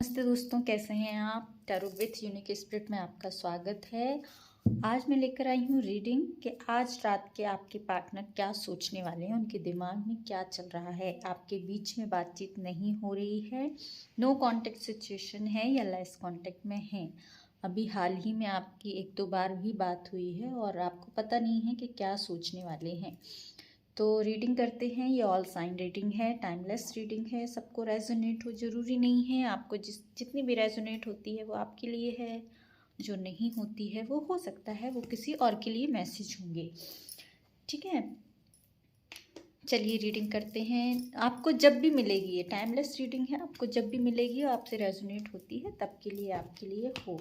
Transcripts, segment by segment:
नमस्ते दोस्तों, कैसे हैं आप। टैरो विथ यूनिक स्पिरिट में आपका स्वागत है। आज मैं लेकर आई हूँ रीडिंग कि आज रात के आपके पार्टनर क्या सोचने वाले हैं, उनके दिमाग में क्या चल रहा है। आपके बीच में बातचीत नहीं हो रही है, नो कांटेक्ट सिचुएशन है या लेस कांटेक्ट में है। अभी हाल ही में आपकी एक दो बार भी बात हुई है और आपको पता नहीं है कि क्या सोचने वाले हैं। तो रीडिंग करते हैं। ये ऑल साइन रीडिंग है, टाइमलेस रीडिंग है। सबको रेजोनेट हो ज़रूरी नहीं है। आपको जितनी भी रेजोनेट होती है वो आपके लिए है, जो नहीं होती है वो हो सकता है वो किसी और के लिए मैसेज होंगे। ठीक है, चलिए रीडिंग करते हैं। आपको जब भी मिलेगी, ये टाइमलेस रीडिंग है, आपको जब भी मिलेगी और आपसे रेजोनेट होती है तब के लिए आपके लिए हो।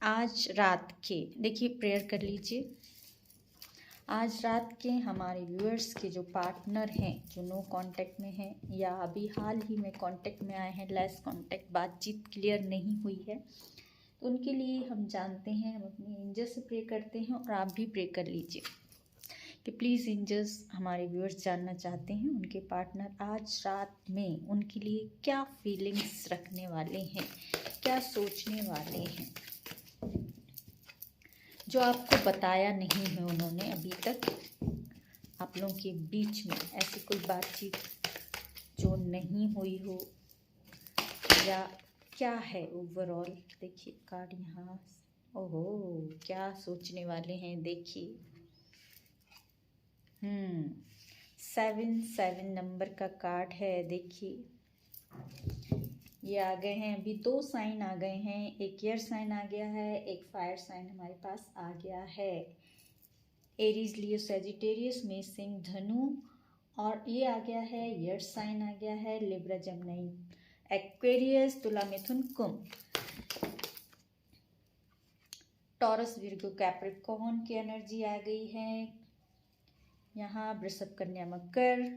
आज रात के देखिए, प्रेयर कर लीजिए। आज रात के हमारे व्यूअर्स के जो पार्टनर हैं, जो नो कांटेक्ट में हैं या अभी हाल ही में कांटेक्ट में आए हैं, लेस कांटेक्ट, बातचीत क्लियर नहीं हुई है, तो उनके लिए हम जानते हैं, हम अपने एंजल से प्रे करते हैं और आप भी प्रे कर लीजिए कि प्लीज़ एंजल्स, हमारे व्यूअर्स जानना चाहते हैं उनके पार्टनर आज रात में उनके लिए क्या फीलिंग्स रखने वाले हैं, क्या सोचने वाले हैं, जो आपको बताया नहीं है उन्होंने अभी तक। आप लोगों के बीच में ऐसी कोई बातचीत जो नहीं हुई हो या क्या है ओवरऑल। देखिए कार्ड यहाँ, ओहो क्या सोचने वाले हैं देखिए। 7 नंबर का कार्ड है। देखिए ये आ गए हैं, अभी 2 साइन आ गए हैं। एक एयर साइन आ गया है, एक फायर साइन हमारे पास आ गया है। एरीज, लियो, सेजिटेरियस, मेष, धनु, और ये आ गया है एयर साइन आ गया है लिब्रा, जमनी, एक्वेरियस, तुला, मिथुन, कुंभ, टॉरस, विर्गो, कैप्रिकॉर्न की एनर्जी आ गई है यहाँ। वृषभ, कन्या, मकर।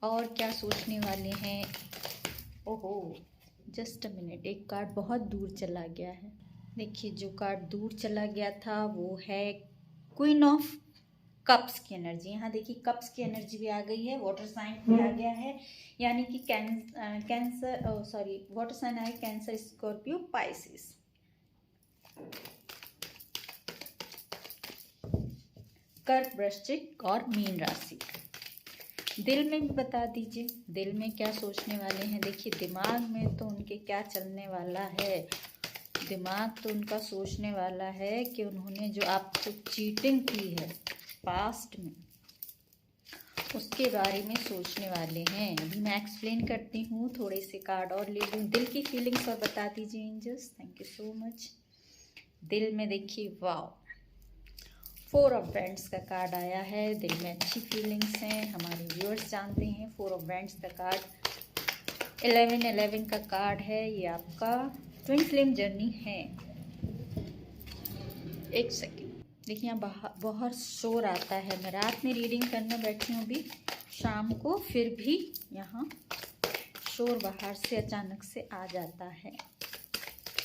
और क्या सोचने वाले हैं। ओहो जस्ट अ मिनट, एक कार्ड बहुत दूर चला गया है। देखिए जो कार्ड दूर चला गया था वो है क्वीन ऑफ कप्स की एनर्जी। यहाँ देखिए कप्स की एनर्जी भी आ गई है, वाटर साइन भी आ गया है, यानी कि कैंसर, सॉरी वाटर साइन आए, कैंसर, स्कॉर्पियो, पाइसिस। कर्क, वृश्चिक और मीन राशि। दिल में भी बता दीजिए, दिल में क्या सोचने वाले हैं। देखिए दिमाग में तो उनके क्या चलने वाला है। दिमाग तो उनका सोचने वाला है कि उन्होंने जो आपको चीटिंग की है पास्ट में, उसके बारे में सोचने वाले हैं। अभी मैं एक्सप्लेन करती हूँ, थोड़े से कार्ड और ले लूँ। दिल की फीलिंग्स और बता दीजिए angels, thank you so much. दिल में देखिए वाओ, 4 ऑफ वैंड्स का कार्ड आया है। दिल में अच्छी फीलिंग्स हैं, हमारे व्यूअर्स जानते हैं। 4 ऑफ वैंड्स का कार्ड 11 का कार्ड है। ये आपका ट्विन फ्लेम जर्नी है। एक सेकेंड, देखिए यहाँ बहुत शोर आता है। मैं रात में रीडिंग करने बैठी हूँ अभी शाम को, फिर भी यहाँ शोर बाहर से अचानक से आ जाता है,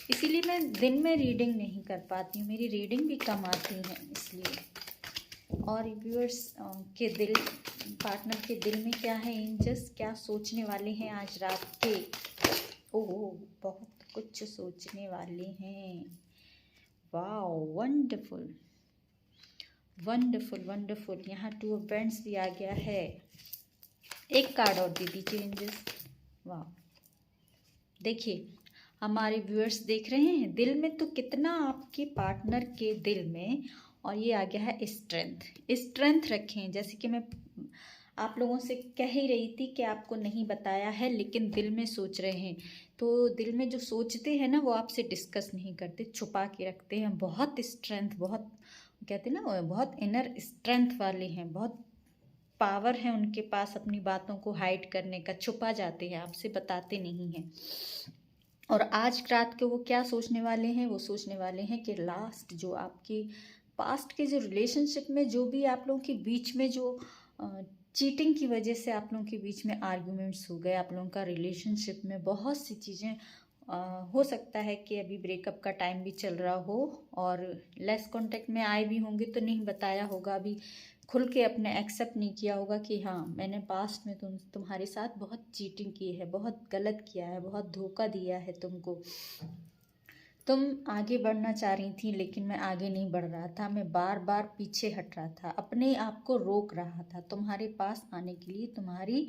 इसीलिए मैं दिन में रीडिंग नहीं कर पाती हूँ। मेरी रीडिंग भी कम आती है इसलिए। और व्यूअर्स के दिल, पार्टनर के दिल में क्या है, एंजल्स क्या सोचने वाले हैं आज रात के। ओह बहुत कुछ सोचने वाले हैं। Wow wonderful wonderful wonderful. यहाँ 2 ऑफ वैंड्स भी आ गया है। एक कार्ड और दे दीजिए एंजल्स। वाह देखिए हमारे व्यूअर्स देख रहे हैं दिल में तो कितना आपके पार्टनर के दिल में। और ये आ गया है स्ट्रेंथ। स्ट्रेंथ रखें, जैसे कि मैं आप लोगों से कह ही रही थी कि आपको नहीं बताया है लेकिन दिल में सोच रहे हैं। तो दिल में जो सोचते हैं ना वो आपसे डिस्कस नहीं करते, छुपा के रखते हैं। बहुत स्ट्रेंथ, बहुत कहते हैं ना, बहुत इनर स्ट्रेंथ वाले हैं, बहुत पावर है उनके पास अपनी बातों को हाइड करने का। छुपा जाते हैं, आपसे बताते नहीं हैं। और आज रात के वो क्या सोचने वाले हैं, वो सोचने वाले हैं कि लास्ट जो आपकी पास्ट के जो रिलेशनशिप में जो भी आप लोगों के बीच में जो चीटिंग की वजह से आप लोगों के बीच में आर्ग्यूमेंट्स हो गए, आप लोगों का रिलेशनशिप में बहुत सी चीज़ें हो सकता है कि अभी ब्रेकअप का टाइम भी चल रहा हो और लेस कांटेक्ट में आए भी होंगे तो नहीं बताया होगा। अभी खुल के अपने एक्सेप्ट नहीं किया होगा कि हाँ मैंने पास्ट में तुम्हारे साथ बहुत चीटिंग की है, बहुत गलत किया है, बहुत धोखा दिया है तुमको। तुम आगे बढ़ना चाह रही थी लेकिन मैं आगे नहीं बढ़ रहा था, मैं बार बार पीछे हट रहा था, अपने आप को रोक रहा था तुम्हारे पास आने के लिए, तुम्हारी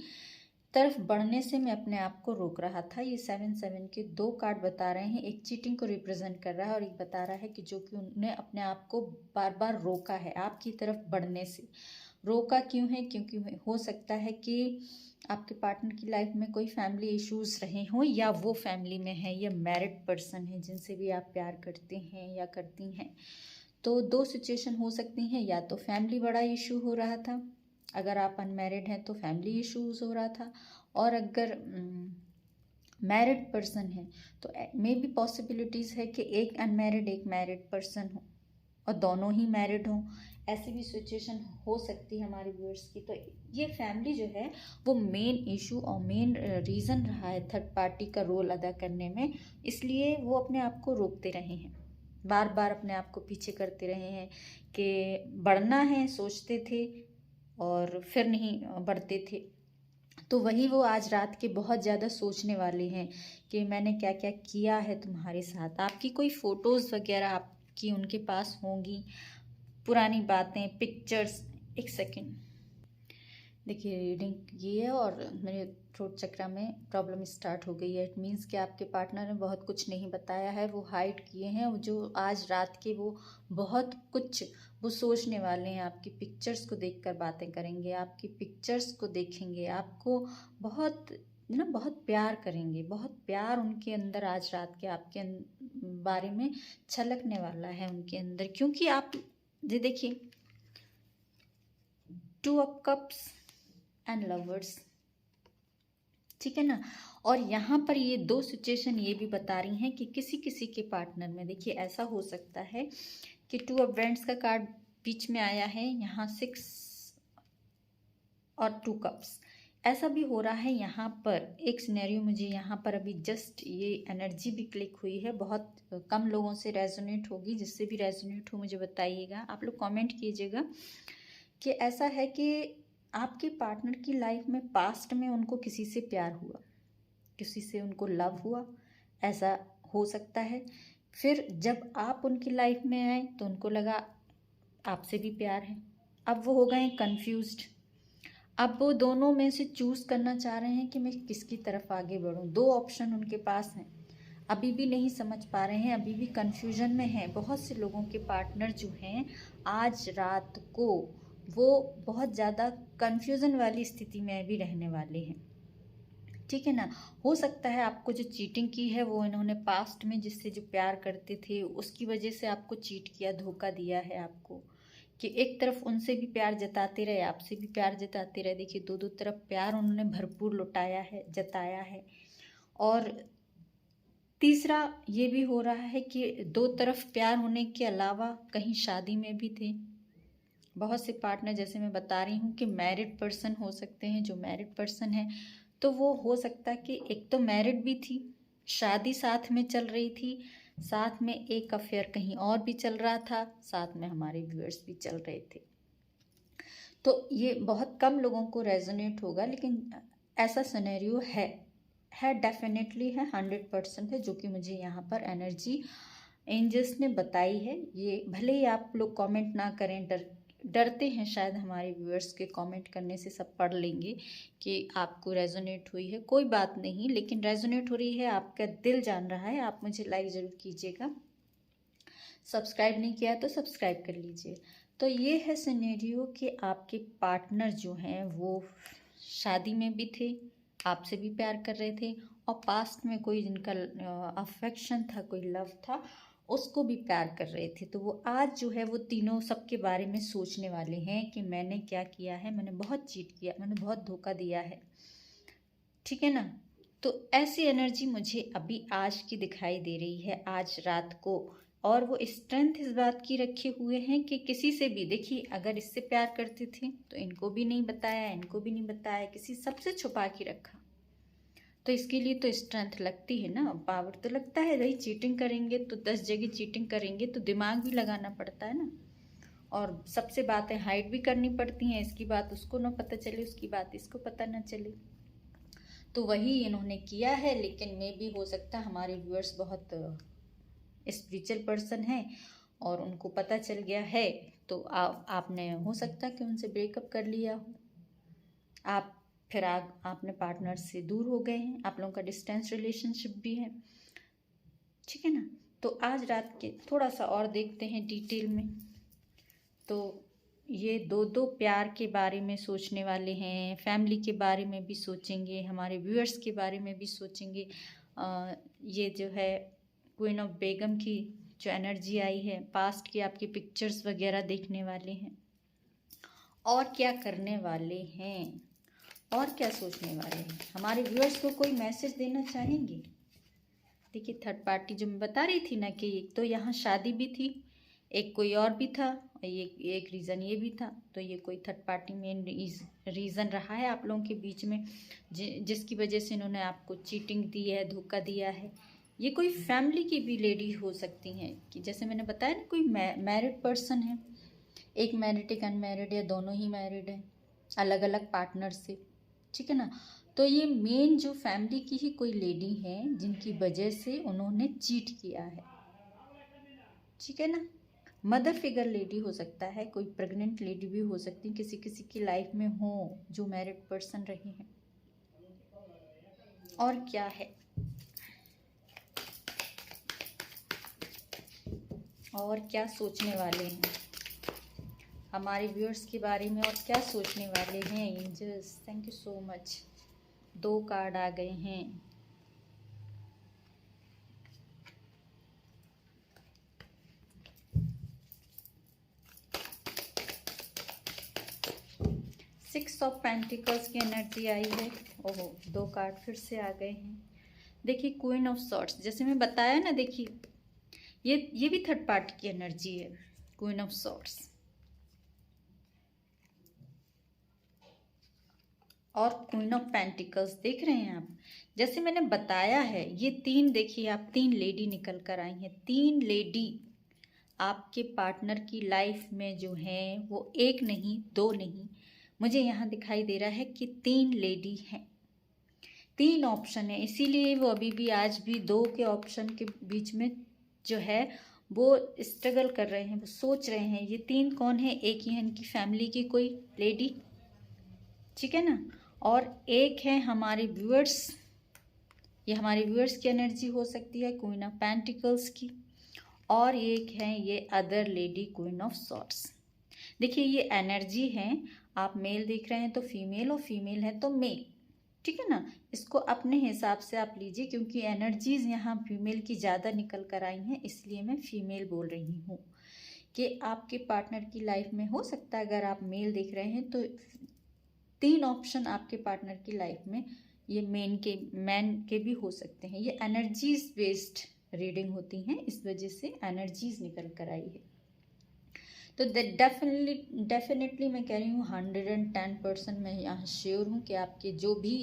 तरफ बढ़ने से मैं अपने आप को रोक रहा था। ये 7-7 के 2 कार्ड बता रहे हैं, एक चीटिंग को रिप्रेजेंट कर रहा है और एक बता रहा है कि जो कि उन्होंने अपने आप को बार बार रोका है आपकी तरफ बढ़ने से। रोका क्यों है? क्योंकि हो सकता है कि आपके पार्टनर की लाइफ में कोई फैमिली इश्यूज रहे हों, या वो फैमिली में है, या मैरिड पर्सन है जिनसे भी आप प्यार करते हैं या करती हैं। तो 2 सिचुएशन हो सकती हैं, या तो फैमिली बड़ा इशू हो रहा था, अगर आप अनमैरिड हैं तो फैमिली इश्यूज हो रहा था, और अगर मैरिड पर्सन है तो मे बी पॉसिबिलिटीज़ है कि एक अनमैरिड एक मैरिड पर्सन हो और दोनों ही मैरिड हों, ऐसी भी सिचुएशन हो सकती है हमारे व्यूअर्स की। तो ये फैमिली जो है वो मेन इशू और मेन रीज़न रहा है थर्ड पार्टी का रोल अदा करने में, इसलिए वो अपने आप को रोकते रहे हैं, बार बार अपने आप को पीछे करते रहे हैं कि बढ़ना है, सोचते थे और फिर नहीं बढ़ते थे। तो वही वो आज रात के बहुत ज़्यादा सोचने वाले हैं कि मैंने क्या क्या किया है तुम्हारे साथ। आपकी कोई फ़ोटोज़ वगैरह आपकी उनके पास होंगी, पुरानी बातें, पिक्चर्स। एक सेकेंड, देखिए रीडिंग ये है और मेरे थ्रोट चक्रा में प्रॉब्लम स्टार्ट हो गई है। इट मीन्स कि आपके पार्टनर ने बहुत कुछ नहीं बताया है, वो हाइड किए हैं, जो आज रात के वो बहुत कुछ वो सोचने वाले हैं। आपकी पिक्चर्स को देखकर बातें करेंगे, आपकी पिक्चर्स को देखेंगे, आपको बहुत प्यार करेंगे, बहुत प्यार उनके अंदर आज रात के आपके बारे में छलकने वाला है उनके अंदर। क्योंकि आप ये देखिए 2 ऑफ कप्स एंड लवर्स, ठीक है ना। और यहाँ पर ये 2 सिचुएशन ये भी बता रही हैं कि किसी किसी के पार्टनर में देखिए ऐसा हो सकता है कि 2 ऑफ वैंड्स का कार्ड बीच में आया है, यहाँ 6 और 2 कप्स, ऐसा भी हो रहा है। यहाँ पर एक सिनेरियो मुझे यहाँ पर अभी जस्ट ये एनर्जी भी क्लिक हुई है, बहुत कम लोगों से रेजोनेट होगी, जिससे भी रेजोनेट हो मुझे बताइएगा, आप लोग कमेंट कीजिएगा कि ऐसा है कि आपके पार्टनर की लाइफ में पास्ट में उनको किसी से प्यार हुआ, किसी से उनको लव हुआ, ऐसा हो सकता है। फिर जब आप उनकी लाइफ में आए तो उनको लगा आपसे भी प्यार है, अब वो हो गए कंफ्यूज्ड, अब वो दोनों में से चूज़ करना चाह रहे हैं कि मैं किसकी तरफ आगे बढ़ूं। 2 ऑप्शन उनके पास हैं, अभी भी नहीं समझ पा रहे हैं, अभी भी कंफ्यूजन में हैं। बहुत से लोगों के पार्टनर जो हैं आज रात को वो बहुत ज़्यादा कंफ्यूजन वाली स्थिति में भी रहने वाले हैं, ठीक है ना। हो सकता है आपको जो चीटिंग की है वो इन्होंने पास्ट में जिससे जो प्यार करते थे उसकी वजह से आपको चीट किया, धोखा दिया है आपको, कि एक तरफ उनसे भी प्यार जताते रहे, आपसे भी प्यार जताते रहे। देखिए 2 तरफ प्यार उन्होंने भरपूर लुटाया है, जताया है। और तीसरा ये भी हो रहा है कि 2 तरफ प्यार होने के अलावा कहीं शादी में भी थे। बहुत से पार्टनर जैसे मैं बता रही हूँ कि मैरिड पर्सन हो सकते हैं, जो मैरिड पर्सन है तो वो हो सकता है कि एक तो मैरिड भी थी, शादी साथ में चल रही थी, साथ में एक अफेयर कहीं और भी चल रहा था, साथ में हमारे व्यूअर्स भी चल रहे थे। तो ये बहुत कम लोगों को रेजोनेट होगा, लेकिन ऐसा सिनेरियो है डेफिनेटली है, 100% है, जो कि मुझे यहाँ पर एनर्जी एंजल्स ने बताई है। ये भले ही आप लोग कमेंट ना करें, डरते हैं शायद, हमारे व्यूअर्स के कमेंट करने से सब पढ़ लेंगे कि आपको रेजोनेट हुई है, कोई बात नहीं, लेकिन रेजोनेट हो रही है, आपका दिल जान रहा है। आप मुझे लाइक ज़रूर कीजिएगा, सब्सक्राइब नहीं किया तो सब्सक्राइब कर लीजिए। तो ये है सिनेरियो कि आपके पार्टनर जो हैं वो शादी में भी थे, आपसे भी प्यार कर रहे थे, और पास्ट में कोई जिनका अफेक्शन था, कोई लव था, उसको भी प्यार कर रहे थे। तो वो आज जो है वो तीनों सबके बारे में सोचने वाले हैं कि मैंने क्या किया है, मैंने बहुत चीट किया, मैंने बहुत धोखा दिया है, ठीक है ना। तो ऐसी एनर्जी मुझे अभी आज की दिखाई दे रही है, आज रात को। और वो स्ट्रेंथ इस बात की रखे हुए हैं कि किसी से भी, देखिए अगर इससे प्यार करते थे तो इनको भी नहीं बताया, इनको भी नहीं बताया, किसी सबसे छुपा के रखा, तो इसके लिए तो स्ट्रेंथ लगती है ना, पावर तो लगता है। भाई चीटिंग करेंगे तो 10 जगह चीटिंग करेंगे तो दिमाग भी लगाना पड़ता है ना, और सबसे बातें हाइड भी करनी पड़ती हैं, इसकी बात उसको ना पता चले, उसकी बात इसको पता ना चले। तो वही इन्होंने किया है। लेकिन मे भी हो सकता है हमारे व्यूअर्स बहुत स्पिरिचुअल पर्सन हैं और उनको पता चल गया है, तो आपने हो सकता है कि उनसे ब्रेकअप कर लिया हो, आप फिर आपने पार्टनर से दूर हो गए हैं, आप लोगों का डिस्टेंस रिलेशनशिप भी है, ठीक है ना। तो आज रात के थोड़ा सा और देखते हैं डिटेल में। तो ये दो प्यार के बारे में सोचने वाले हैं, फैमिली के बारे में भी सोचेंगे, हमारे व्यूअर्स के बारे में भी सोचेंगे। ये जो है क्वीन ऑफ बेगम की जो एनर्जी आई है, पास्ट की आपकी पिक्चर्स वगैरह देखने वाले हैं, और क्या करने वाले हैं, और क्या सोचने वाले हैं। हमारे व्यूअर्स को कोई मैसेज देना चाहेंगे? देखिए थर्ड पार्टी जो मैं बता रही थी ना कि एक तो यहाँ शादी भी थी, एक कोई और भी था, और ये एक रीज़न ये भी था। तो ये कोई थर्ड पार्टी मेन रीज़न रहा है आप लोगों के बीच में, जिसकी वजह से इन्होंने आपको चीटिंग दी है, धोखा दिया है। ये कोई फैमिली की भी लेडी हो सकती हैं, कि जैसे मैंने बताया ना कोई मैरिड पर्सन है, एक मैरिड एक अनमैरिड, या दोनों ही मैरिड है अलग अलग पार्टनर से, ठीक है ना। तो ये मेन जो फैमिली की ही कोई लेडी है जिनकी वजह से उन्होंने चीट किया है, ठीक है ना। मदर फिगर लेडी हो सकता है, कोई प्रेग्नेंट लेडी भी हो सकती है, किसी किसी की लाइफ में हो जो मैरिड पर्सन रहे हैं। और क्या है, और क्या सोचने वाले हैं हमारे व्यूअर्स के बारे में, और क्या सोचने वाले हैं angels. Thank you so much. 2 card आ गए हैं। सिक्स ऑफ पेंटिकल्स की एनर्जी आई है। ओहो, 2 कार्ड फिर से आ गए हैं। देखिए क्वीन ऑफ सॉर्ड्स, जैसे मैं बताया ना, देखिए ये भी थर्ड पार्टी की एनर्जी है, क्वीन ऑफ सॉर्ड्स। और क्वीन ऑफ पेंटिकल्स देख रहे हैं आप, जैसे मैंने बताया है, ये 3 देखिए आप 3 लेडी निकल कर आई हैं। 3 लेडी आपके पार्टनर की लाइफ में जो है वो एक नहीं, 2 नहीं, मुझे यहाँ दिखाई दे रहा है कि 3 लेडी हैं। 3 ऑप्शन है, इसीलिए वो अभी भी आज भी 2 के ऑप्शन के बीच में जो है वो स्ट्रगल कर रहे हैं, वो सोच रहे हैं। ये 3 कौन है? एक ही है इनकी फैमिली की कोई लेडी, ठीक है ना, और एक है हमारे व्यूअर्स, ये हमारे व्यूअर्स की एनर्जी हो सकती है, क्वीन ऑफ पेंटिकल्स की, और एक है ये other lady, queen of swords. देखिए ये एनर्जी है, आप मेल देख रहे हैं तो फीमेल, और फीमेल है तो मेल, ठीक है ना। इसको अपने हिसाब से आप लीजिए, क्योंकि एनर्जीज यहाँ फीमेल की ज़्यादा निकल कर आई हैं, इसलिए मैं फीमेल बोल रही हूँ कि आपके पार्टनर की लाइफ में हो सकता है, अगर आप मेल देख रहे हैं तो 3 ऑप्शन आपके पार्टनर की लाइफ में ये मैन के भी हो सकते हैं। ये एनर्जीज बेस्ड रीडिंग होती हैं, इस वजह से एनर्जीज निकल कर आई है। तो डेफिनेटली मैं कह रही हूँ 110% मैं यहाँ श्योर हूँ कि आपके जो भी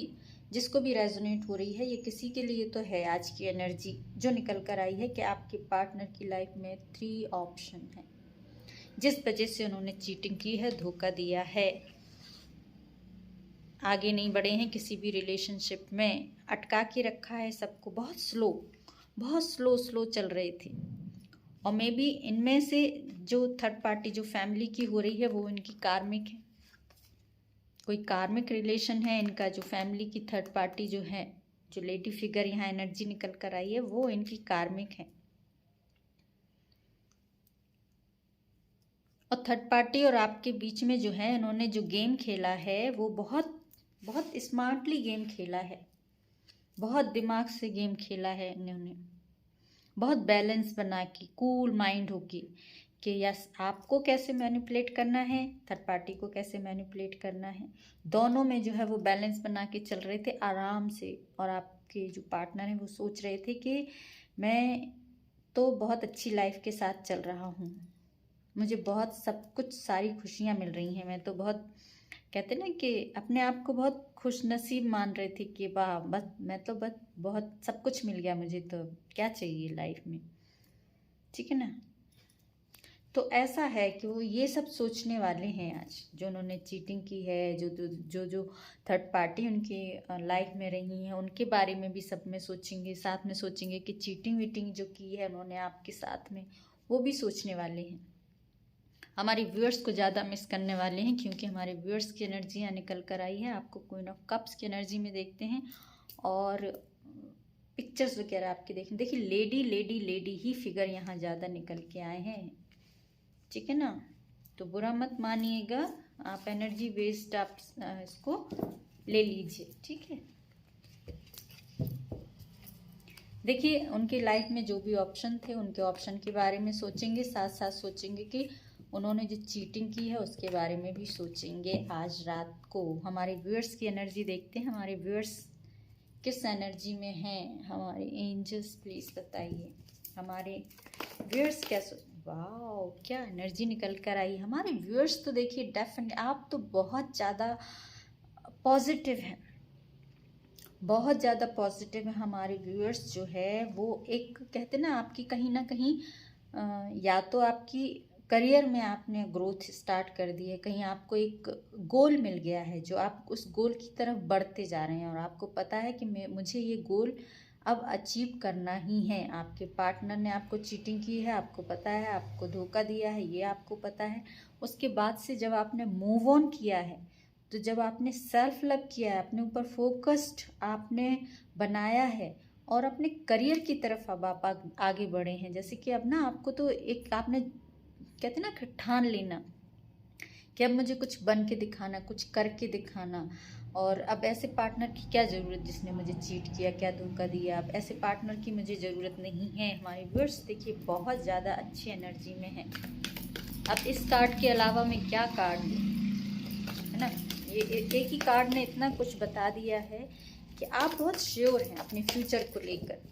जिसको भी रेजोनेट हो रही है, ये किसी के लिए तो है आज की एनर्जी जो निकल कर आई है, कि आपके पार्टनर की लाइफ में 3 ऑप्शन है जिस वजह से उन्होंने चीटिंग की है, धोखा दिया है, आगे नहीं बढ़े हैं किसी भी रिलेशनशिप में, अटका के रखा है सबको, बहुत स्लो चल रहे थे। और मे बी इनमें से जो थर्ड पार्टी जो फैमिली की हो रही है वो इनकी कार्मिक है, कोई कार्मिक रिलेशन है इनका। जो फैमिली की थर्ड पार्टी जो है, जो लेडी फिगर यहाँ एनर्जी निकल कर आई है, वो इनकी कार्मिक है। और थर्ड पार्टी और आपके बीच में जो है इन्होंने जो गेम खेला है वो बहुत बहुत स्मार्टली गेम खेला है, बहुत दिमाग से गेम खेला है इन्होंने, बहुत बैलेंस बना के, कूल माइंड होके कि यस आपको कैसे मैनिपुलेट करना है, थर्ड पार्टी को कैसे मैनिपुलेट करना है। दोनों में जो है वो बैलेंस बना के चल रहे थे आराम से। और आपके जो पार्टनर हैं वो सोच रहे थे कि मैं तो बहुत अच्छी लाइफ के साथ चल रहा हूँ, मुझे बहुत सब कुछ सारी खुशियाँ मिल रही हैं, मैं तो बहुत कहते ना कि अपने आप को बहुत खुश नसीब मान रहे थे कि वाह बस मैं तो बस बहुत सब कुछ मिल गया मुझे, तो क्या चाहिए लाइफ में, ठीक है ना। तो ऐसा है कि वो ये सब सोचने वाले हैं आज, जो उन्होंने चीटिंग की है, जो जो जो जो थर्ड पार्टी उनके लाइफ में रही हैं उनके बारे में भी सब में सोचेंगे, साथ में सोचेंगे कि चीटिंग वीटिंग जो की है उन्होंने आपके साथ में, वो भी सोचने वाले हैं। हमारे व्यूअर्स को ज़्यादा मिस करने वाले हैं, क्योंकि हमारे व्यूअर्स की एनर्जियाँ निकल कर आई है। आपको क्वीन ऑफ कप्स की एनर्जी में देखते हैं, और पिक्चर्स वगैरह आपके देखें, देखिए लेडी लेडी लेडी ही फिगर यहाँ ज़्यादा निकल के आए हैं, ठीक है ना। तो बुरा मत मानिएगा, आप एनर्जी वेस्ट आप इसको ले लीजिए, ठीक है। देखिए उनकी लाइफ में जो भी ऑप्शन थे उनके ऑप्शन के बारे में सोचेंगे, साथ साथ सोचेंगे कि उन्होंने जो चीटिंग की है उसके बारे में भी सोचेंगे आज रात को। हमारे व्यूअर्स की एनर्जी देखते हैं, हमारे व्यूअर्स किस एनर्जी में हैं। हमारे एंजल्स प्लीज़ बताइए हमारे व्यूअर्स क्या वाओ, क्या एनर्जी निकल कर आई। हमारे व्यूअर्स तो देखिए डेफिनेट आप तो बहुत ज़्यादा पॉजिटिव हैं, बहुत ज़्यादा पॉजिटिव है। हमारे व्यूअर्स जो है वो एक कहते ना आपकी कहीं ना कहीं या तो आपकी करियर में आपने ग्रोथ स्टार्ट कर दी है, कहीं आपको एक गोल मिल गया है जो आप उस गोल की तरफ बढ़ते जा रहे हैं, और आपको पता है कि मुझे ये गोल अब अचीव करना ही है। आपके पार्टनर ने आपको चीटिंग की है, आपको पता है, आपको धोखा दिया है, ये आपको पता है। उसके बाद से जब आपने मूव ऑन किया है, तो जब आपने सेल्फ लव किया है, अपने ऊपर फोकस्ड आपने बनाया है, और अपने करियर की तरफ अब आप आगे बढ़े हैं। जैसे कि अब ना आपको तो एक आपने कहते ना ठान लेना कि अब मुझे कुछ बन के दिखाना, कुछ करके दिखाना, और अब ऐसे पार्टनर की क्या ज़रूरत जिसने मुझे चीट किया, क्या धोखा दिया, अब ऐसे पार्टनर की मुझे ज़रूरत नहीं है। हमारे व्यूअर्स देखिए बहुत ज़्यादा अच्छी एनर्जी में है। अब इस कार्ड के अलावा मैं क्या कार्ड दूँ, है ना, ये एक ही कार्ड ने इतना कुछ बता दिया है कि आप बहुत श्योर हैं अपने फ्यूचर को लेकर।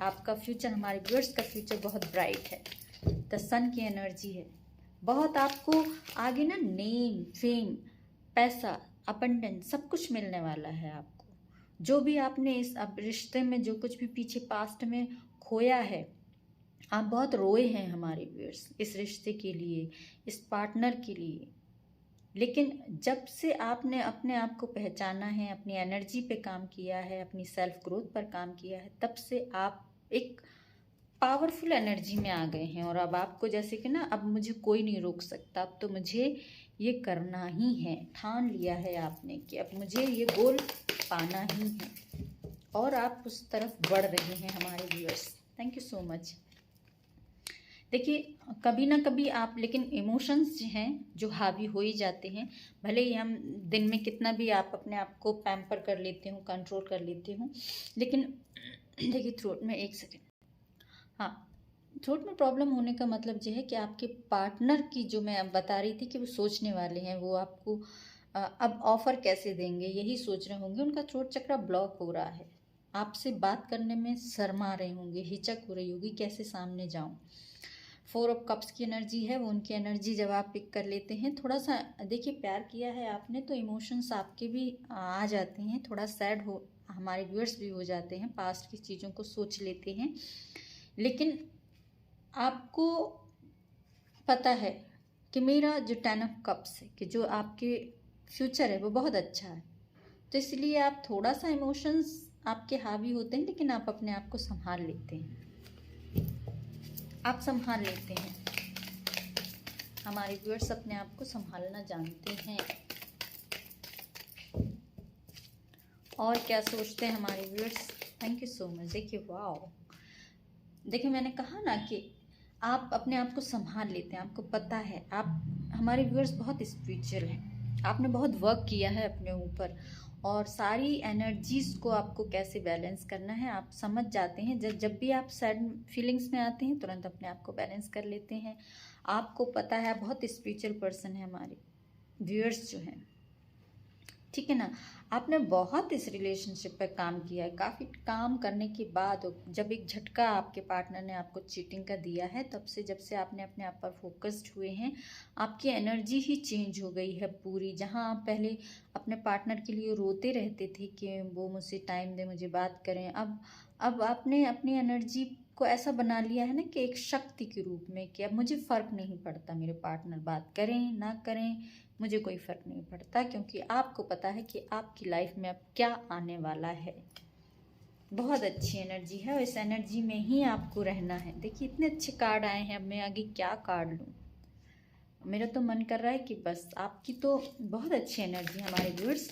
आपका फ्यूचर, हमारे व्यूअर्स का फ्यूचर बहुत ब्राइट है। द सन की एनर्जी है, बहुत आपको आगे ना नेम, फेम, पैसा, अबंडेंस सब कुछ मिलने वाला है आपको। जो भी आपने इस अब रिश्ते में जो कुछ भी पीछे पास्ट में खोया है, आप बहुत रोए हैं हमारे व्यूअर्स इस रिश्ते के लिए, इस पार्टनर के लिए। लेकिन जब से आपने अपने आप को पहचाना है, अपनी एनर्जी पे काम किया है, अपनी सेल्फ ग्रोथ पर काम किया है, तब से आप एक पावरफुल एनर्जी में आ गए हैं। और अब आपको जैसे कि ना अब मुझे कोई नहीं रोक सकता, अब तो मुझे ये करना ही है। ठान लिया है आपने कि अब मुझे ये गोल पाना ही है, और आप उस तरफ बढ़ रहे हैं हमारे viewers. Thank you so much. देखिए कभी ना कभी आप, लेकिन इमोशंस जो हैं जो हावी हो ही जाते हैं। भले ही हम दिन में कितना भी आप अपने आप को पैम्पर कर लेते हो, कंट्रोल कर लेते हो, लेकिन देखिए थ्रोट में एक सेकेंड, हाँ, थ्रोट में प्रॉब्लम होने का मतलब यह है कि आपके पार्टनर की, जो मैं अब बता रही थी कि वो सोचने वाले हैं, वो आपको अब ऑफर कैसे देंगे यही सोच रहे होंगे। उनका थ्रोट चक्र ब्लॉक हो रहा है, आपसे बात करने में शर्मा रहे होंगे, हिचक हो रही होगी, कैसे सामने जाऊं। 4 ऑफ कप्स की एनर्जी है, वो उनकी एनर्जी जब आप पिक कर लेते हैं, थोड़ा सा देखिए प्यार किया है आपने तो इमोशंस आपके भी आ जाते हैं, थोड़ा सैड हो, हमारे व्यूअर्स भी हो जाते हैं, पास्ट की चीज़ों को सोच लेते हैं। लेकिन आपको पता है कि मेरा जो 10 ऑफ कप्स है, कि जो आपके फ्यूचर है वो बहुत अच्छा है, तो इसलिए आप थोड़ा सा इमोशंस आपके हावी होते हैं, लेकिन आप अपने आप को संभाल लेते हैं, आप संभाल लेते हैं। हमारे व्यूअर्स अपने आप को संभालना जानते हैं। और क्या सोचते हैं हमारे viewers, thank you so much. देखिए वाओ, देखिए मैंने कहा ना कि आप अपने आप को संभाल लेते हैं, आपको पता है। आप, हमारे व्यूअर्स बहुत स्पिरिचुअल हैं, आपने बहुत वर्क किया है अपने ऊपर, और सारी एनर्जीज़ को आपको कैसे बैलेंस करना है आप समझ जाते हैं। जब भी आप सैड फीलिंग्स में आते हैं, तुरंत अपने आप को बैलेंस कर लेते हैं। आपको पता है, बहुत स्पिरिचुअल पर्सन है हमारे व्यूअर्स जो हैं, ठीक है ना। आपने बहुत इस रिलेशनशिप पर काम किया है, काफ़ी काम करने के बाद जब एक झटका आपके पार्टनर ने आपको चीटिंग का दिया है, तब से जब से आपने अपने आप पर फोकस्ड हुए हैं, आपकी एनर्जी ही चेंज हो गई है पूरी। जहां आप पहले अपने पार्टनर के लिए रोते रहते थे कि वो मुझसे टाइम दे, मुझे बात करें, अब आपने अपनी एनर्जी को ऐसा बना लिया है ना कि एक शक्ति के रूप में, कि अब मुझे फ़र्क नहीं पड़ता मेरे पार्टनर बात करें ना करें, मुझे कोई फ़र्क नहीं पड़ता, क्योंकि आपको पता है कि आपकी लाइफ में अब क्या आने वाला है। बहुत अच्छी एनर्जी है और इस एनर्जी में ही आपको रहना है। देखिए इतने अच्छे कार्ड आए हैं, अब मैं आगे क्या कार्ड लूँ। मेरा तो मन कर रहा है कि बस, आपकी तो बहुत अच्छी एनर्जी है हमारे व्यूअर्स।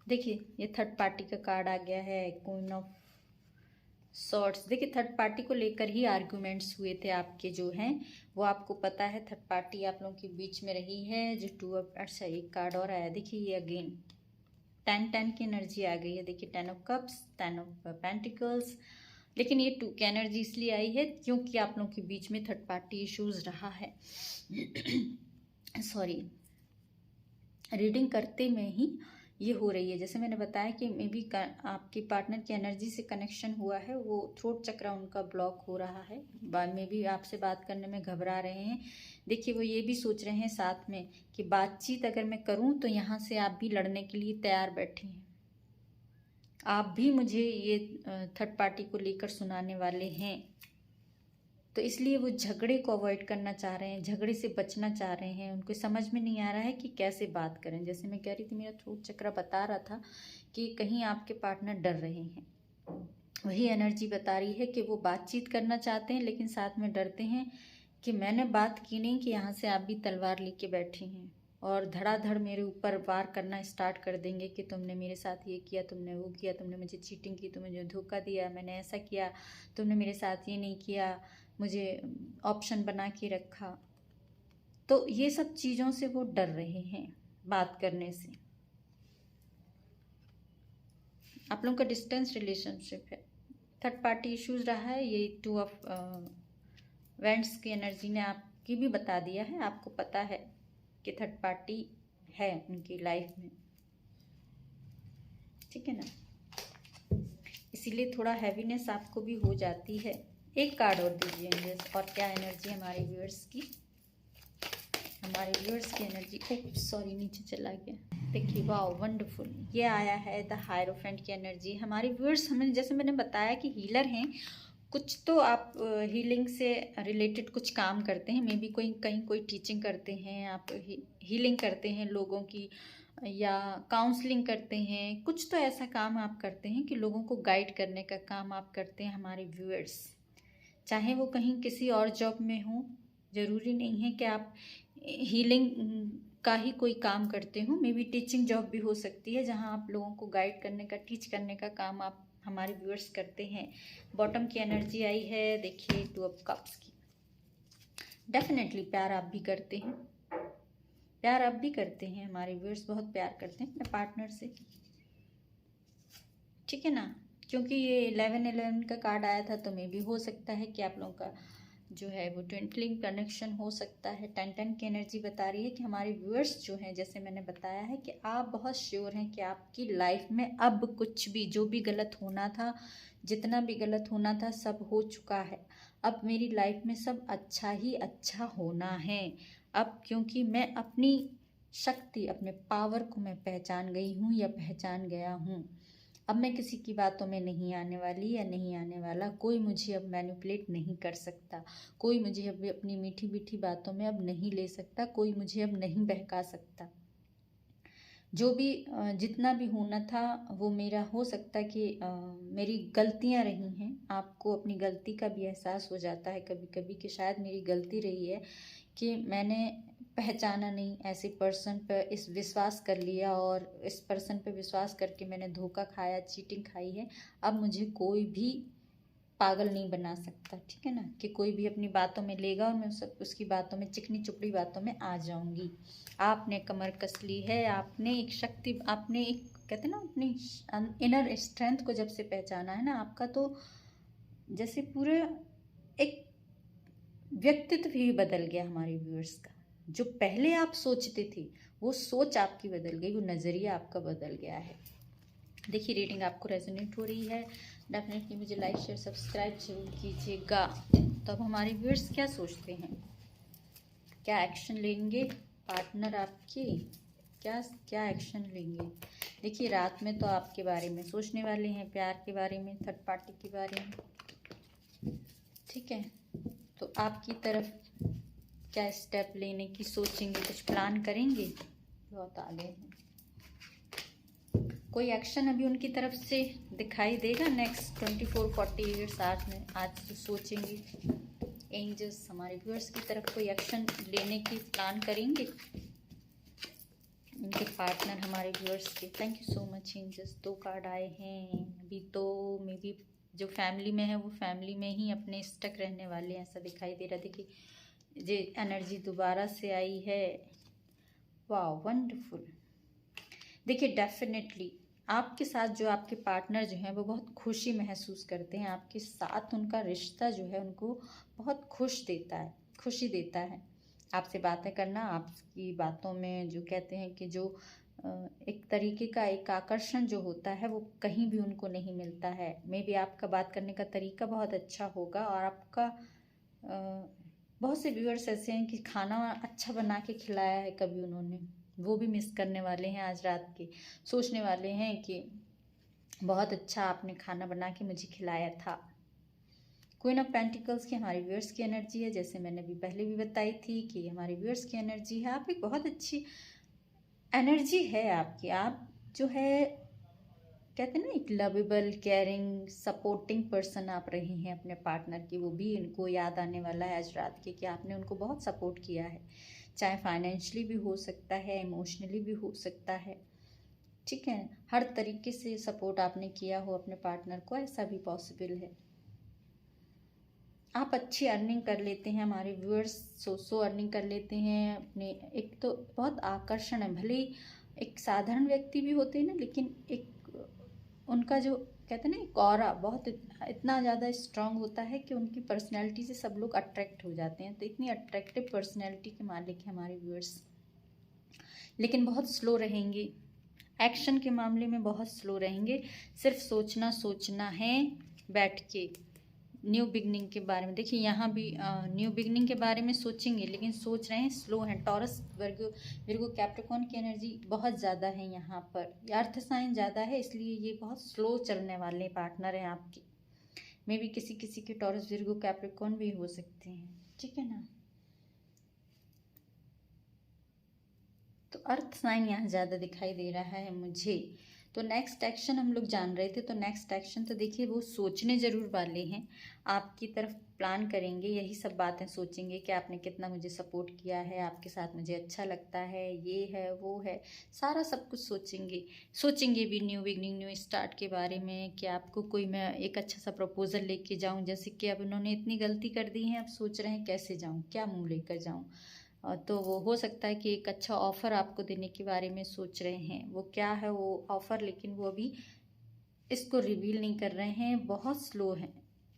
देखिए ये थर्ड पार्टी का कार्ड आ गया है, क्वीन ऑफ सॉर्ड्स। देखिए थर्ड पार्टी को लेकर ही आर्गुमेंट्स हुए थे आपके जो हैं, वो आपको पता है। थर्ड पार्टी आप लोगों के बीच में रही है। जो टू ऑफ, अच्छा एक कार्ड और आया, देखिए ये अगेन 10 की एनर्जी आ गई है। देखिए 10 ऑफ कप्स, 10 ऑफ पेंटिकल्स। लेकिन ये 2 की एनर्जी इसलिए आई है क्योंकि आप लोगों के बीच में थर्ड पार्टी इश्यूज रहा है। सॉरी, रीडिंग करते में ही ये हो रही है। जैसे मैंने बताया कि मे बी आपके पार्टनर की एनर्जी से कनेक्शन हुआ है, वो थ्रोट चक्र उनका ब्लॉक हो रहा है, बाद में भी आपसे बात करने में घबरा रहे हैं। देखिए वो ये भी सोच रहे हैं साथ में कि बातचीत अगर मैं करूं तो यहाँ से आप भी लड़ने के लिए तैयार बैठे हैं, आप भी मुझे ये थर्ड पार्टी को लेकर सुनाने वाले हैं। तो इसलिए वो झगड़े को अवॉइड करना चाह रहे हैं, झगड़े से बचना चाह रहे हैं। उनको समझ में नहीं आ रहा है कि कैसे बात करें। जैसे मैं कह रही थी, मेरा थ्रोट चक्र बता रहा था कि कहीं आपके पार्टनर डर रहे हैं। वही एनर्जी बता रही है कि वो बातचीत करना चाहते हैं लेकिन साथ में डरते हैं कि मैंने बात की नहीं कि यहाँ से आप भी तलवार लेके बैठी हैं और धड़ाधड़ मेरे ऊपर वार करना स्टार्ट कर देंगे कि तुमने मेरे साथ ये किया, तुमने वो किया, तुमने मुझे चीटिंग की, तुमने मुझे धोखा दिया, मैंने ऐसा किया, तुमने मेरे साथ ये नहीं किया, मुझे ऑप्शन बना के रखा। तो ये सब चीज़ों से वो डर रहे हैं बात करने से। आप लोगों का डिस्टेंस रिलेशनशिप है, थर्ड पार्टी इश्यूज रहा है। ये 2 ऑफ वेंट्स की एनर्जी ने आपकी भी बता दिया है, आपको पता है कि थर्ड पार्टी है उनकी लाइफ में, ठीक है ना। इसीलिए थोड़ा हैवीनेस आपको भी हो जाती है। एक कार्ड और दीजिए एंजल्स, और क्या एनर्जी हमारे व्यूअर्स की, हमारे व्यूअर्स की एनर्जी। सॉरी नीचे चला गया। देखिए वाह वंडरफुल, ये आया है द हायरोफेंट की एनर्जी। हमारे व्यूअर्स, हमें जैसे मैंने बताया कि हीलर हैं, कुछ तो आप हीलिंग से रिलेटेड कुछ काम करते हैं। मे बी कोई कहीं कोई टीचिंग करते हैं, आप हीलिंग करते हैं लोगों की, या काउंसलिंग करते हैं। कुछ तो ऐसा काम आप करते हैं कि लोगों को गाइड करने का काम आप करते हैं हमारे व्यूअर्स। चाहे वो कहीं किसी और जॉब में हो, ज़रूरी नहीं है कि आप हीलिंग का ही कोई काम करते हो। मे बी टीचिंग जॉब भी हो सकती है जहां आप लोगों को गाइड करने का, टीच करने का काम आप हमारे व्यूअर्स करते हैं। बॉटम की एनर्जी आई है, देखिए 2 ऑफ कप्स की। डेफिनेटली प्यार आप भी करते हैं, प्यार आप भी करते हैं, हमारे व्यूअर्स बहुत प्यार करते हैं अपने पार्टनर से, ठीक है ना। क्योंकि ये 11 का कार्ड आया था, तो मे भी हो सकता है कि आप लोगों का जो है वो ट्विंकलिंग कनेक्शन हो सकता है। 10 की एनर्जी बता रही है कि हमारे व्यूअर्स जो हैं, जैसे मैंने बताया है कि आप बहुत श्योर हैं कि आपकी लाइफ में अब कुछ भी, जो भी गलत होना था, जितना भी गलत होना था, सब हो चुका है। अब मेरी लाइफ में सब अच्छा ही अच्छा होना है अब, क्योंकि मैं अपनी शक्ति, अपने पावर को मैं पहचान गई हूँ या पहचान गया हूँ। अब मैं किसी की बातों में नहीं आने वाली या नहीं आने वाला। कोई मुझे अब मैनिपुलेट नहीं कर सकता, कोई मुझे अब अपनी मीठी मीठी बातों में अब नहीं ले सकता, कोई मुझे अब नहीं बहका सकता। जो भी जितना भी होना था वो मेरा, हो सकता है कि मेरी गलतियां रही हैं। आपको अपनी गलती का भी एहसास हो जाता है कभी कभी कि शायद मेरी गलती रही है कि मैंने पहचाना नहीं, ऐसे पर्सन पर इस विश्वास कर लिया और इस पर्सन पर विश्वास करके मैंने धोखा खाया, चीटिंग खाई है। अब मुझे कोई भी पागल नहीं बना सकता, ठीक है ना, कि कोई भी अपनी बातों में लेगा और मैं उसकी बातों में, चिकनी चुपड़ी बातों में आ जाऊंगी। आपने कमर कस ली है, आपने एक शक्ति, आपने एक, कहते ना, अपनी इनर स्ट्रेंथ को जब से पहचाना है ना, आपका तो जैसे पूरे एक व्यक्तित्व ही बदल गया हमारे व्यूअर्स का। जो पहले आप सोचते थे वो सोच आपकी बदल गई, वो नज़रिया आपका बदल गया है। देखिए रीडिंग आपको रेजोनेट हो रही है, डेफिनेटली मुझे लाइक शेयर सब्सक्राइब जरूर कीजिएगा। तो अब हमारे व्यूअर्स क्या सोचते हैं, क्या एक्शन लेंगे पार्टनर आपके, क्या क्या एक्शन लेंगे। देखिए रात में तो आपके बारे में सोचने वाले हैं, प्यार के बारे में, थर्ड पार्टी के बारे में, ठीक है। तो आपकी तरफ क्या स्टेप लेने की सोचेंगे, कुछ प्लान करेंगे, बहुत आगे हैं। कोई एक्शन अभी उनकी तरफ से दिखाई देगा नेक्स्ट 24-48 आवर्स में। आज तो सोचेंगे एंजल्स हमारे व्यूअर्स की तरफ कोई एक्शन लेने की प्लान करेंगे, उनके पार्टनर हमारे व्यूअर्स के। Thank you so much angels. 2 card आए हैं। अभी तो मे बी जो फैमिली में है वो फैमिली में ही अपने स्टक रहने वाले हैं, ऐसा दिखाई दे रहा है। देखिए ये एनर्जी दोबारा से आई है। वाह वंडरफुल। देखिए डेफिनेटली आपके साथ जो आपके पार्टनर जो हैं वो बहुत खुशी महसूस करते हैं आपके साथ। उनका रिश्ता जो है उनको बहुत खुशी देता है। आपसे बातें करना, आपकी बातों में जो कहते हैं कि जो एक तरीके का एक आकर्षण जो होता है वो कहीं भी उनको नहीं मिलता है। मे बी आपका बात करने का तरीका बहुत अच्छा होगा और आपका बहुत से व्यूअर्स ऐसे हैं कि खाना अच्छा बना के खिलाया है कभी उन्होंने, वो भी मिस करने वाले हैं आज रात के। सोचने वाले हैं कि बहुत अच्छा आपने खाना बना के मुझे खिलाया था। क्वीन ऑफ पेंटिकल्स की हमारे व्यूअर्स की एनर्जी है, जैसे मैंने भी पहले भी बताई थी कि हमारे व्यूअर्स की एनर्जी है। आप एक बहुत अच्छी एनर्जी है आपकी। आप जो है कहते हैं ना एक लवेबल, केयरिंग, सपोर्टिंग पर्सन आप रही हैं अपने पार्टनर की। वो भी इनको याद आने वाला है आज रात के कि आपने उनको बहुत सपोर्ट किया है, चाहे फाइनेंशियली भी हो सकता है, इमोशनली भी हो सकता है, ठीक है। हर तरीके से सपोर्ट आपने किया हो अपने पार्टनर को, ऐसा भी पॉसिबल है। आप अच्छी अर्निंग कर लेते हैं, हमारे व्यूअर्स सो अर्निंग कर लेते हैं अपने। एक तो बहुत आकर्षण है, भले ही एक साधारण व्यक्ति भी होते हैं ना, लेकिन एक उनका जो कहते हैं ना एक ऑरा बहुत इतना ज़्यादा स्ट्रांग होता है कि उनकी पर्सनैलिटी से सब लोग अट्रैक्ट हो जाते हैं। तो इतनी अट्रैक्टिव पर्सनैलिटी के मालिक हैं हमारे व्यूअर्स, लेकिन बहुत स्लो रहेंगे एक्शन के मामले में, बहुत स्लो रहेंगे। सिर्फ सोचना है बैठ के न्यू बिगनिंग के बारे में। देखिए यहाँ भी न्यू बिगनिंग के बारे में सोचेंगे, लेकिन सोच रहे हैं स्लो हैं। टॉरस, विर्गो, कैप्रिकॉर्न की एनर्जी बहुत ज़्यादा है यहाँ पर, अर्थ साइन ज़्यादा है, इसलिए ये बहुत स्लो चलने वाले पार्टनर हैं आपके। मे भी किसी के टॉरस, विर्गो, कैप्रिकॉर्न भी हो सकते हैं, ठीक है ना। तो अर्थ साइन यहाँ ज़्यादा दिखाई दे रहा है मुझे। तो नेक्स्ट एक्शन हम लोग जान रहे थे, तो नेक्स्ट एक्शन तो देखिए वो सोचने ज़रूर वाले हैं, आपकी तरफ प्लान करेंगे, यही सब बातें सोचेंगे कि आपने कितना मुझे सपोर्ट किया है, आपके साथ मुझे अच्छा लगता है, ये है वो है, सारा सब कुछ सोचेंगे भी न्यू बिगनिंग, न्यू स्टार्ट के बारे में कि आपको कोई मैं एक अच्छा सा प्रपोजल लेके जाऊँ। जैसे कि अब उन्होंने इतनी गलती कर दी है, अब सोच रहे हैं कैसे जाऊँ, क्या मुँह लेकर जाऊँ। तो वो हो सकता है कि एक अच्छा ऑफ़र आपको देने के बारे में सोच रहे हैं। वो क्या है वो ऑफ़र, लेकिन वो अभी इसको रिवील नहीं कर रहे हैं, बहुत स्लो हैं,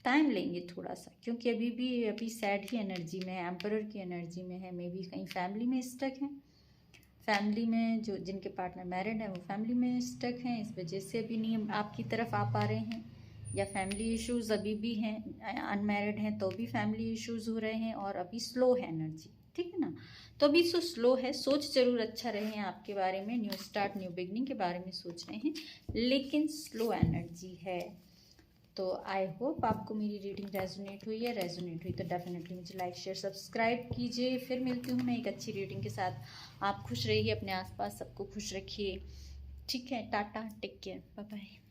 टाइम लेंगे थोड़ा सा, क्योंकि अभी सैड ही एनर्जी में है, एम्परर की एनर्जी में है। मे बी कहीं फैमिली में स्टक हैं, फैमिली में जो जिनके पार्टनर मैरिड है वो फैमिली में स्टक हैं, इस वजह से अभी नहीं आपकी तरफ आ पा रहे हैं। या फैमिली इश्यूज़ अभी भी हैं, अनमैरिड हैं तो भी फैमिली इश्यूज़ हो रहे हैं, और अभी स्लो है एनर्जी, ठीक है ना। तो अभी तो स्लो है, सोच जरूर अच्छा रहे हैं आपके बारे में, न्यू स्टार्ट, न्यू बिगनिंग के बारे में सोच रहे हैं, लेकिन स्लो एनर्जी है। तो आई होप आपको मेरी रीडिंग रेजोनेट हुई है। रेजोनेट हुई तो डेफिनेटली मुझे लाइक, शेयर, सब्सक्राइब कीजिए। फिर मिलती हूँ मैं एक अच्छी रीडिंग के साथ। आप खुश रहिए, अपने आसपास सबको खुश रखिए, ठीक है। Tata, take care, bye bye.